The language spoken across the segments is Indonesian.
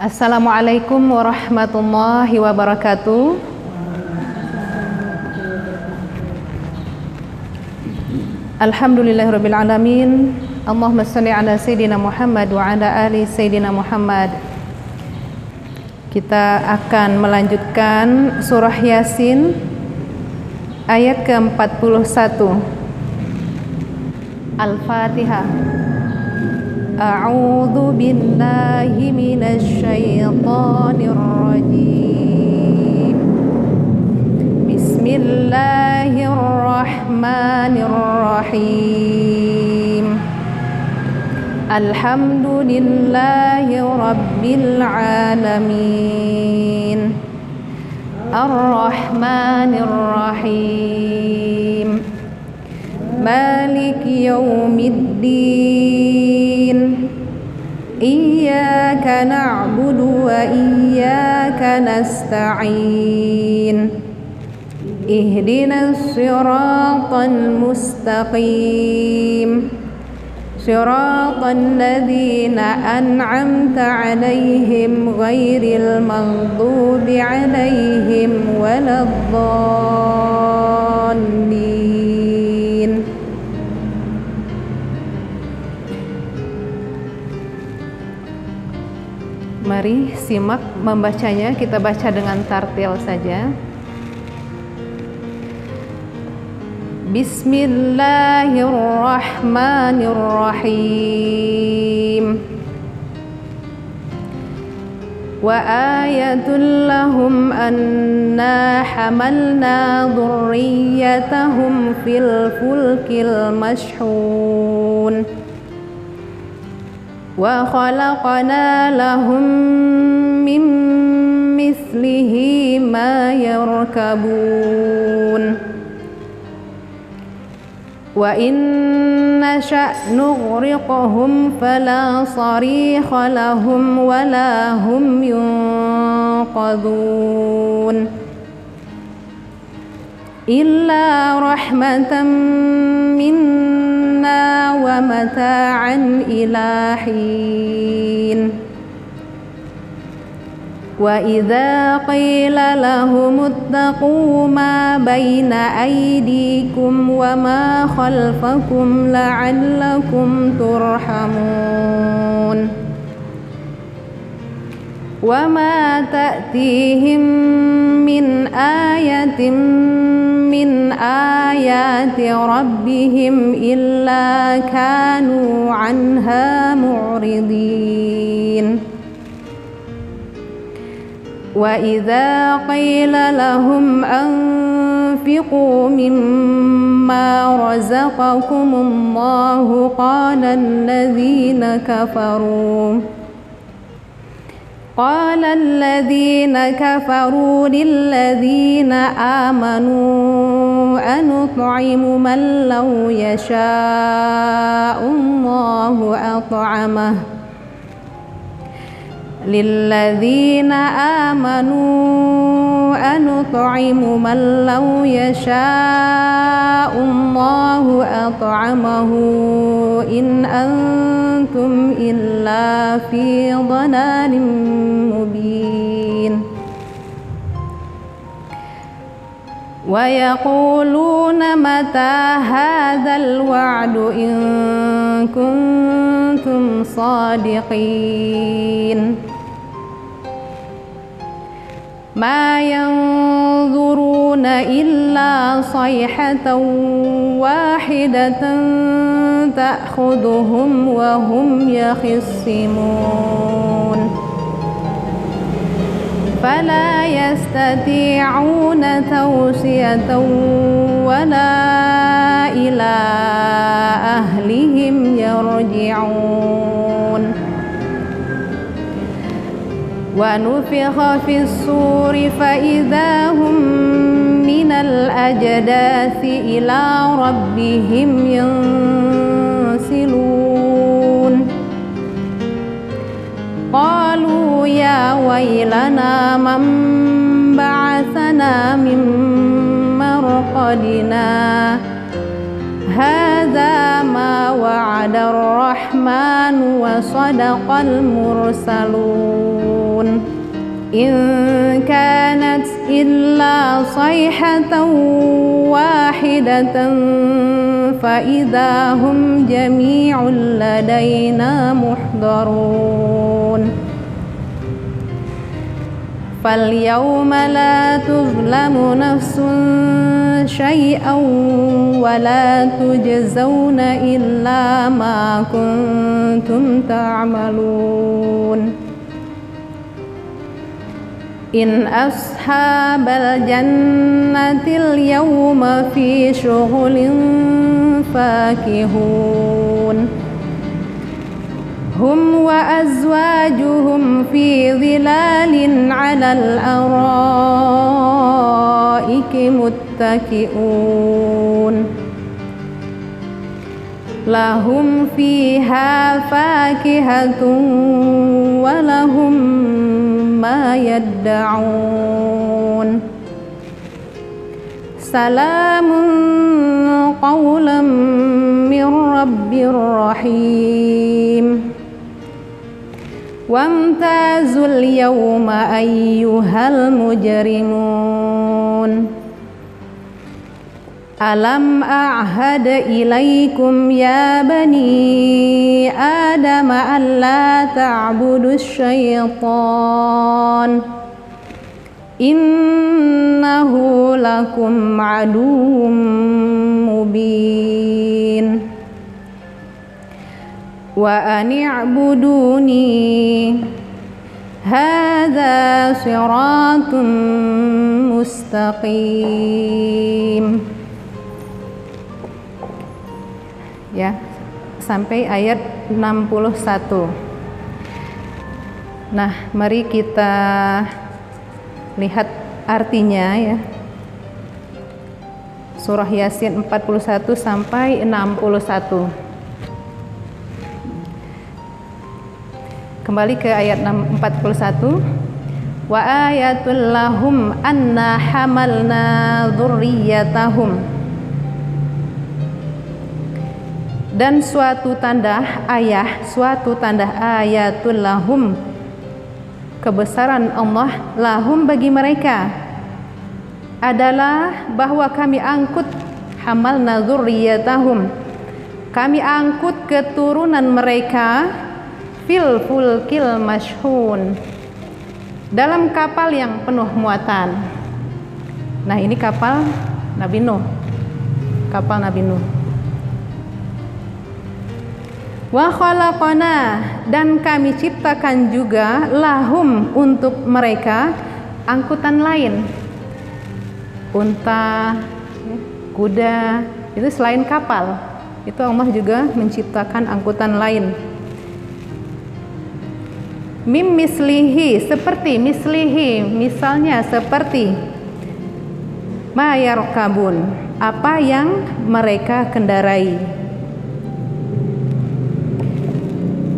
Assalamualaikum warahmatullahi wabarakatuh. Alhamdulillahirabbil alamin. Allahumma shalli ala sayidina Muhammad wa ala ali sayidina Muhammad. Kita akan melanjutkan surah Yasin ayat ke-41. Al-Fatihah. A'udzu billahi minasy syaithanir rajim. Bismillahirrahmanirrahim. Alhamdulillahi rabbil alamin. Ar-Rahmanir Rahim. Maliki yaumiddin. Iyyaka na'budu wa iyyaka nasta'in. Ihdinas siratal mustaqim. Siratal ladzina an'amta 'alaihim ghairil maghdubi 'alaihim waladdallin. Mari simak membacanya, kita baca dengan tartil saja. Bismillahirrahmanirrahim. Wa ayatul lahum anna hamalna dhurriyyatahum fil fulkil mashhun. Wa khalaqna lahum min mislihi ma yarkabun. Wa in nasha' nughriqhum fala sarikha lahum wa la hum yunqadhun. Illa rahmatan minna wa mata'an ila hin. Wa idza qila lahum ittaqu ma baina aydikum wa ma khalfakum la'allakum turhamun. Wa ma ta'tihim min ayatin min ayati rabbihim illa kanu anha mu'ridin. Wa idza qila lahum anfiqu mimma razaqakumullahu qala alladhina kafaru lilladhina amanu anut'imu man law yasha'ullahu at'amahu. للذين آمنوا أنطعم من لو يشاء الله أطعمه إن أنتم إلا في ضلال مبين. ويقولون متى هذا الوعد إن كنتم صادقين. ما ينظرون إلا صيحة واحدة تأخذهم وهم يخصمون. فلا يستطيعون توصية ولا إلى أهلهم يرجعون. ونفخ في الصور فإذا هم من الأجداث إلى ربهم ينسلون. قالوا يا ويلنا من بعثنا من مرقدنا هذا ما وعد الرحمن وصدق المرسلون إن كانت إلا صيحة واحدة فإذا هم جميع لدينا محضرون فاليوم لا تظلم نفس شيئا ولا تجزون إلا ما كنتم تعملون إن أصحاب الجنة اليوم في شغل فاكهون هم وأزواجهم في ظلال على الأرائك متكئون لهم فيها فاكهة ولهم ما يدعون سلام قولا من رب رحيم وامتازوا اليوم أيها المجرمون ألم أعهد إليكم يا بني آدم ألا تعبدوا الشيطان إنه لكم عدو مبين وأن اعبدوني هذا صراط مستقيم. Ya, sampai ayat 61. Nah, mari kita lihat artinya ya. Surah Yasin 41 sampai 61. Kembali ke ayat 41. Wa ayatul lahum anna hamalna dzurriyyatahum. Dan suatu tanda ayatul lahum, kebesaran Allah lahum bagi mereka adalah bahwa kami angkut hamalna dzurriyyatahum, kami angkut keturunan mereka fil fulkil mashhun, dalam kapal yang penuh muatan. Nah, ini kapal Nabi Nuh, kapal Nabi Nuh. Wa khalaqana, dan kami ciptakan juga lahum, untuk mereka angkutan lain, unta, kuda, itu selain kapal. Itu Allah juga menciptakan angkutan lain. Mim mislihi, seperti mislihi, misalnya seperti ma yarkabun, apa yang mereka kendarai.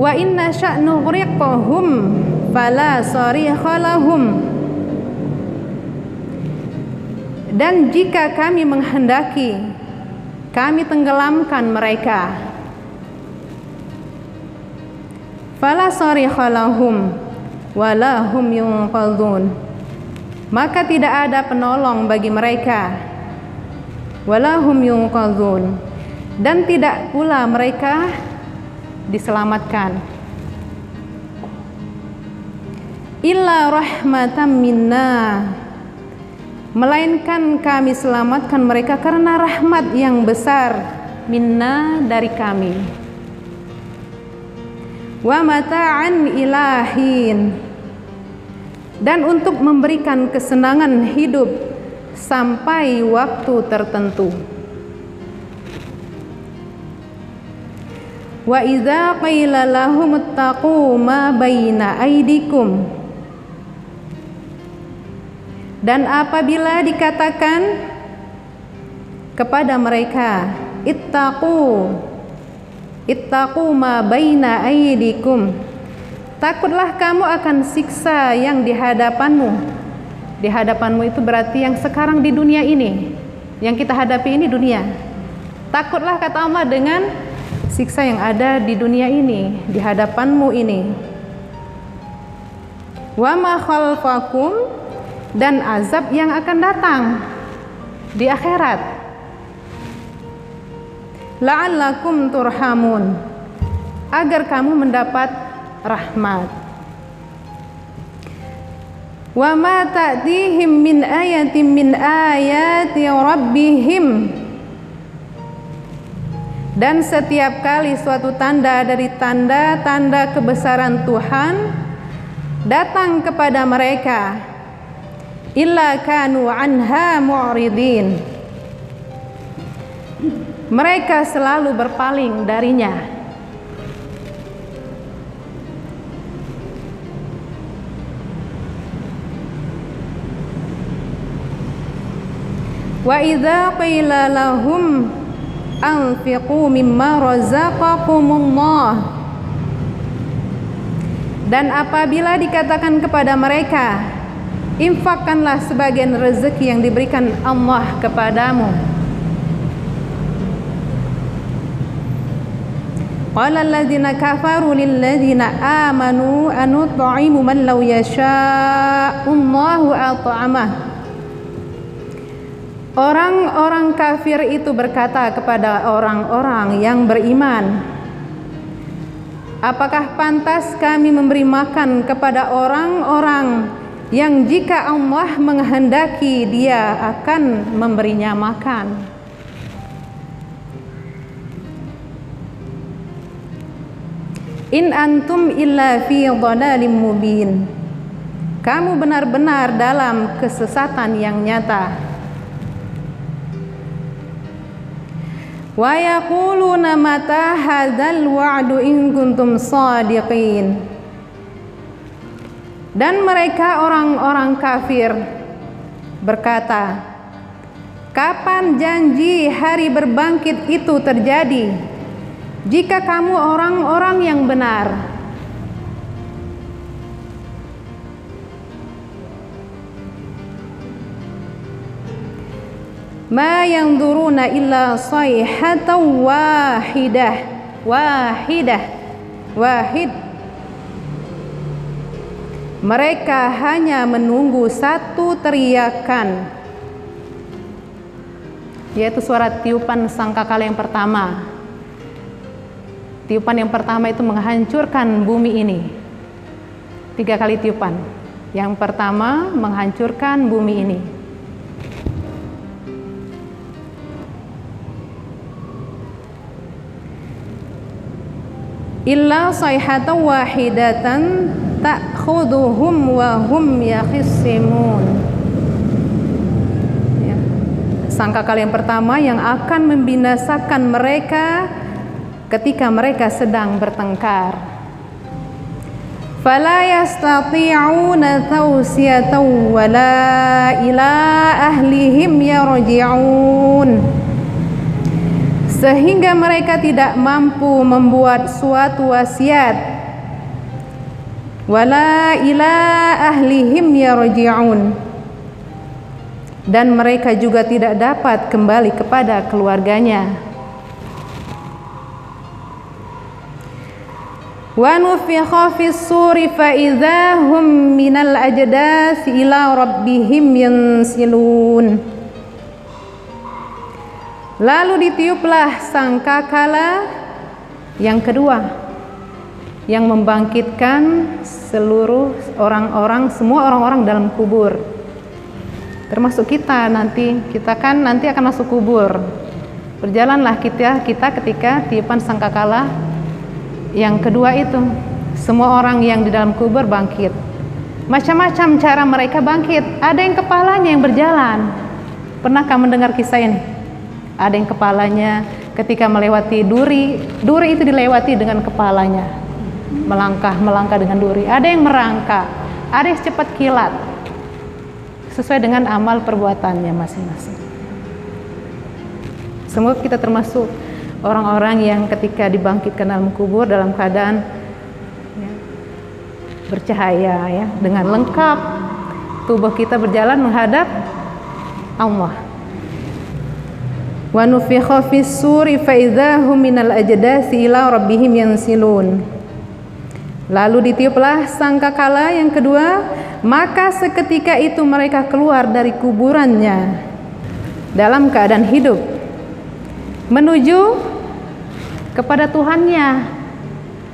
Wa inna sya'nu ghriqahum fala sarikha lahum, dan jika kami menghendaki, kami tenggelamkan mereka. Fala sarikha lahum wala hum yunqadhun, maka tidak ada penolong bagi mereka. Wala hum yunqadhun, dan tidak pula mereka diselamatkan. Illa rahmatan minna, melainkan kami selamatkan mereka karena rahmat yang besar, minna, dari kami. Wa mata'an ilahin, dan untuk memberikan kesenangan hidup sampai waktu tertentu. Wa idza qila lahum ittaqu ma baina aydikum, dan apabila dikatakan kepada mereka ittaqu ma baina aydikum, takutlah kamu akan siksa yang di hadapanmu. Di hadapanmu itu berarti yang sekarang di dunia ini, yang kita hadapi ini dunia. Takutlah, kata Allah, dengan siksa yang ada di dunia ini, di hadapanmu ini. Wa ma khalfakum, dan azab yang akan datang di akhirat. La'allakum turhamun, agar kamu mendapat rahmat. Wa ma ta'tihim min ayatin min ayati rabbihim, dan setiap kali suatu tanda dari tanda-tanda kebesaran Tuhan datang kepada mereka, illa kanu anha mu'ridin, mereka selalu berpaling darinya. Wa idza qila lahum anfiqu mimma razaqakumullah, dan apabila dikatakan kepada mereka, infakkanlah sebagian rezeki yang diberikan Allah kepadamu. Qala alladzina kafaru lil ladzina amanu anut'imu man law yasha'ullahu at'amah. Orang-orang kafir itu berkata kepada orang-orang yang beriman, apakah pantas kami memberi makan kepada orang-orang yang jika Allah menghendaki Dia akan memberinya makan? In antum illa fi dhalalim mubin, kamu benar-benar dalam kesesatan yang nyata. Wa yaquluna mata hadzal wa'du in kuntum shadiqin, dan mereka orang-orang kafir berkata, kapan janji hari berbangkit itu terjadi jika kamu orang-orang yang benar? Ma yanzuruna illa sayhatan wahid. Mereka hanya menunggu satu teriakan, yaitu suara tiupan sangkakala yang pertama. Tiupan yang pertama itu menghancurkan bumi ini. 3 kali tiupan. Yang pertama menghancurkan bumi ini. Illa sayhatan wahidatan ta'khuduhum wa hum yakhisimun. Ya. Sangkakala yang pertama yang akan membinasakan mereka ketika mereka sedang bertengkar. Fala yastati'una tawsiyatan wala ila ahlihim yarji'un, sehingga mereka tidak mampu membuat suatu wasiat. Wala ila ahlihim yarji'un, dan mereka juga tidak dapat kembali kepada keluarganya. Wa nufikha fis suri fa idza hum minal ajdas ila rabbihim yansilun. Lalu ditiuplah sangkakala yang kedua yang membangkitkan seluruh orang-orang, semua orang-orang dalam kubur, termasuk kita nanti. Kita kan nanti akan masuk kubur. Berjalanlah kita ketika tiupan sangkakala yang kedua itu. Semua orang yang di dalam kubur bangkit. Macam-macam cara mereka bangkit. Ada yang kepalanya yang berjalan. Pernahkah mendengar kisah ini? Ada yang kepalanya ketika melewati duri itu dilewati dengan kepalanya, melangkah dengan duri. Ada yang merangkak, ada yang cepat kilat, sesuai dengan amal perbuatannya masing-masing. Semoga kita termasuk orang-orang yang ketika dibangkitkan dalam kubur dalam keadaan ya, bercahaya ya, dengan lengkap, tubuh kita berjalan menghadap Allah. Wa nufikha fis-suri fa idzahum minal ajdasi ila rabbihim yansilun. Lalu ditiuplah sangkakala yang kedua, maka seketika itu mereka keluar dari kuburannya dalam keadaan hidup menuju kepada Tuhannya.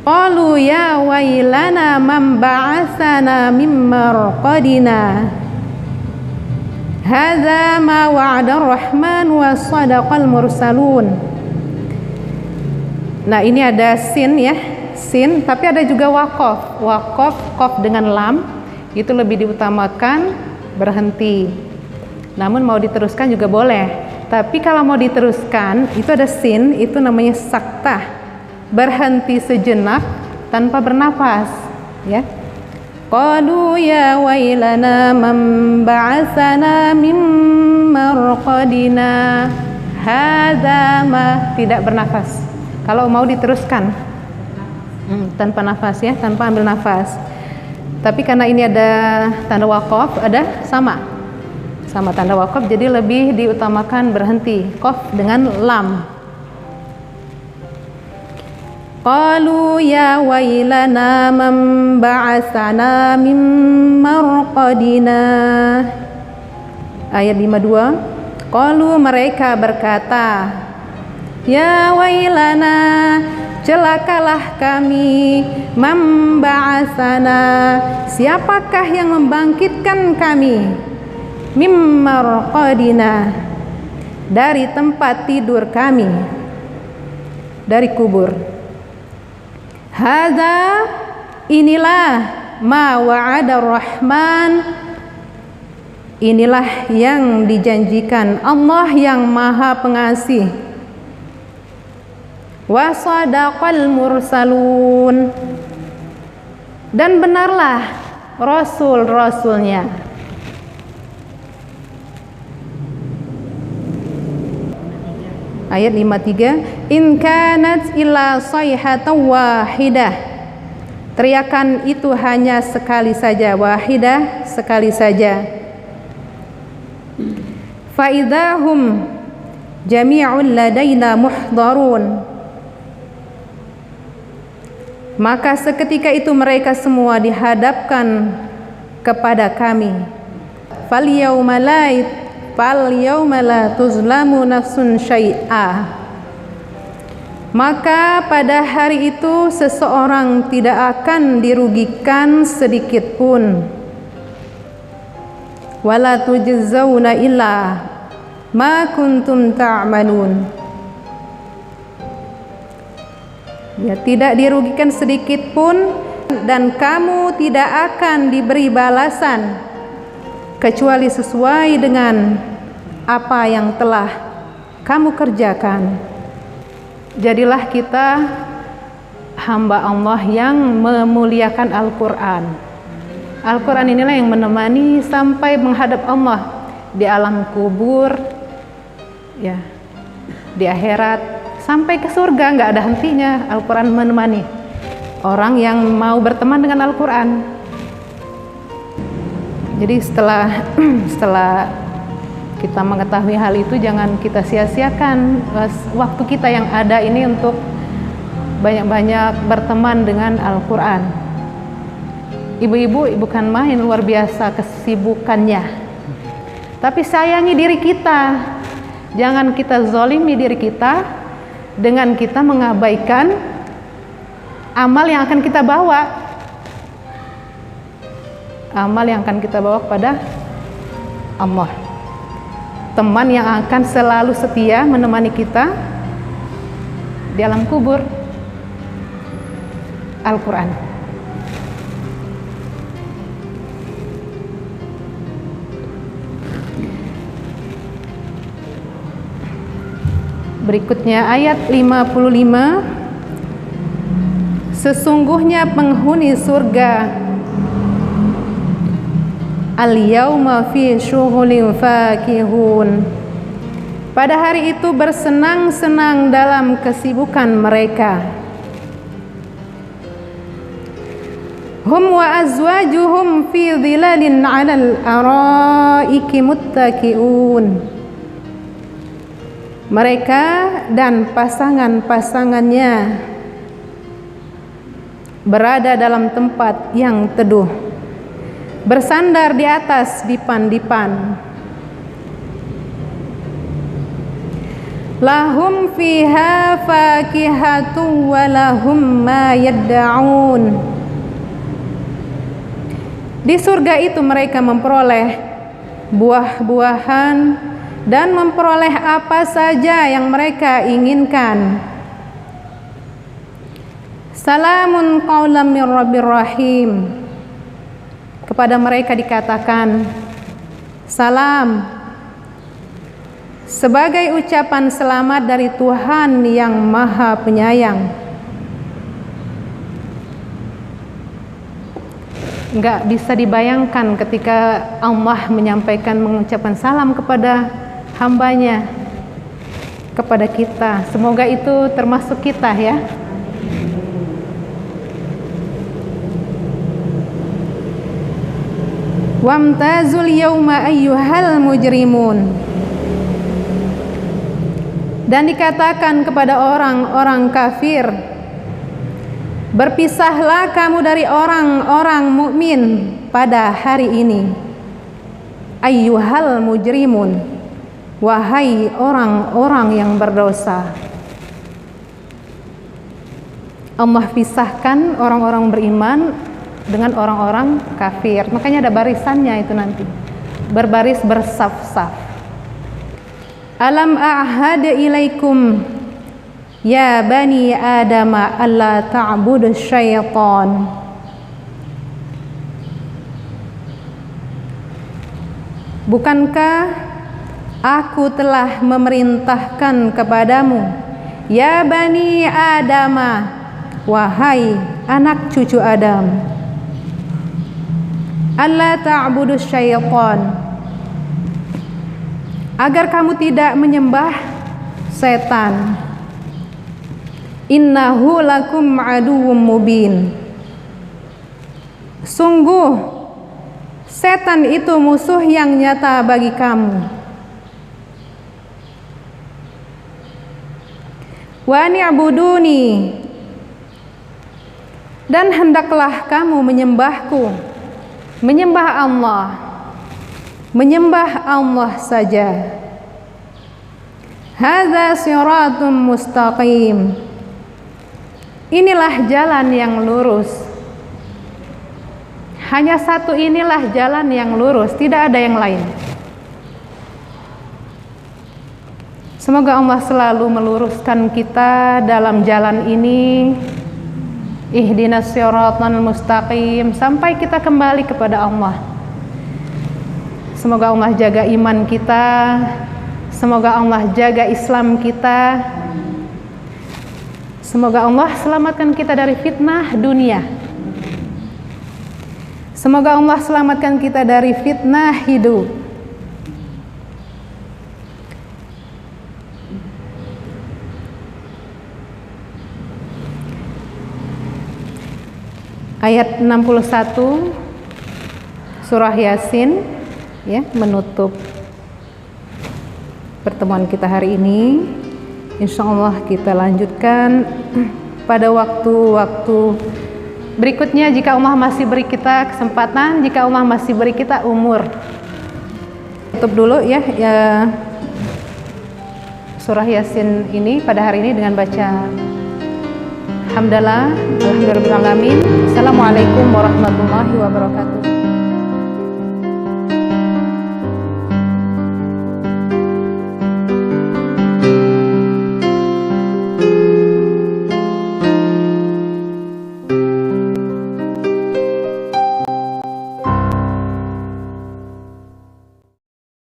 Qalu ya wailana man ba'atsana min marqadina hadza ma wa'ada ar-rahman wa sadaqal mursalun. Nah, ini ada sin ya, sin, tapi ada juga waqaf. Waqaf qaf dengan lam itu lebih diutamakan berhenti. Namun mau diteruskan juga boleh. Tapi kalau mau diteruskan itu ada sin, itu namanya saktah. Berhenti sejenak tanpa bernafas, ya. Qalu ya wailana man ba'atsana min marqadina hadza ma, tidak bernafas. Kalau mau diteruskan tanpa nafas ya, tanpa ambil nafas. Tapi karena ini ada tanda waqaf, ada sama tanda waqaf, jadi lebih diutamakan berhenti. Qaf dengan lam. Qalu ya wailana man ba'atsana min marqadina. Ayat 52. Qalu, mereka berkata, ya wailana, celakalah kami, man ba'atsana, siapakah yang membangkitkan kami, min marqadina, dari tempat tidur kami, dari kubur. Hadza, inilah ma wa'ada ar-rahman, inilah yang dijanjikan Allah yang Maha Pengasih. Wa sadaqal mursalun, dan benarlah rasul-rasulnya. Ayat 53, in kanat illa sayhatan wahidah, teriakan itu hanya sekali saja, wahidah, sekali saja. Fa idzahum jami'un ladaina muhdharun, maka seketika itu mereka semua dihadapkan kepada kami. Fal yauma la tuzlamu nafsun syai'a, maka pada hari itu seseorang tidak akan dirugikan sedikit pun. Wala tujzauna illa ma kuntum ta'malun, ya, tidak dirugikan sedikit pun, dan kamu tidak akan diberi balasan kecuali sesuai dengan apa yang telah kamu kerjakan. Jadilah kita hamba Allah yang memuliakan Al-Quran. Al-Quran inilah yang menemani sampai menghadap Allah di alam kubur, ya, di akhirat, sampai ke surga, nggak ada hentinya. Al-Quran menemani orang yang mau berteman dengan Al-Quran. Jadi setelah kita mengetahui hal itu, jangan kita sia-siakan waktu kita yang ada ini untuk banyak-banyak berteman dengan Al-Quran. Ibu-ibu bukan main, luar biasa kesibukannya. Tapi sayangi diri kita, jangan kita zolimi diri kita dengan kita mengabaikan amal yang akan kita bawa. Amal yang akan kita bawa kepada Allah. Teman yang akan selalu setia menemani kita di alam kubur, Al-Quran. Berikutnya ayat 55. Sesungguhnya penghuni surga al-yauma fi syughulin fakihun, pada hari itu bersenang-senang dalam kesibukan mereka. Hum wa azwajuhum fi dhilalin 'alal araiki muttaqiun, mereka dan pasangan-pasangannya berada dalam tempat yang teduh, bersandar di atas dipan-dipan. Lahum fiha fakihatun wa lahum ma yadda'un. Di surga itu mereka memperoleh buah-buahan dan memperoleh apa saja yang mereka inginkan. Salamun qaulam mir rabbir rahim. Kepada mereka dikatakan salam, sebagai ucapan selamat dari Tuhan yang Maha Penyayang. Enggak bisa dibayangkan ketika Allah menyampaikan, mengucapkan salam kepada hambanya, kepada kita. Semoga itu termasuk kita ya. Wamtazul yawma ayyuhal mujrimun. Dan dikatakan kepada orang-orang kafir, berpisahlah kamu dari orang-orang mukmin pada hari ini. Ayyuhal mujrimun, wahai orang-orang yang berdosa. Allah pisahkan orang-orang beriman dengan orang-orang kafir. Makanya ada barisannya itu nanti, berbaris bersaf-saf. Alam a'had ilaikum ya bani Adam alla ta'budu syaitan. Bukankah aku telah memerintahkan kepadamu, ya bani Adam, wahai anak cucu Adam, alla ta'budu syaitan, agar kamu tidak menyembah setan. Innahu lakum aduwwum mubin. Sungguh setan itu musuh yang nyata bagi kamu. Wa ni'buduni, dan hendaklah kamu menyembahku, menyembah Allah, menyembah Allah saja. Hadza siratun mustaqim. Inilah jalan yang lurus. Hanya satu inilah jalan yang lurus, tidak ada yang lain. Semoga Allah selalu meluruskan kita dalam jalan ini. Ihdinas siratal mustaqim, sampai kita kembali kepada Allah. Semoga Allah jaga iman kita, semoga Allah jaga Islam kita, semoga Allah selamatkan kita dari fitnah dunia, semoga Allah selamatkan kita dari fitnah hidup. Ayat 61 surah Yasin ya, menutup pertemuan kita hari ini. Insya Allah kita lanjutkan pada waktu-waktu berikutnya, jika Allah masih beri kita kesempatan, jika Allah masih beri kita umur. Tutup dulu ya, surah Yasin ini pada hari ini dengan baca Alhamdulillah, alhamdulillahirabbil alamin. Assalamualaikum warahmatullahi wabarakatuh.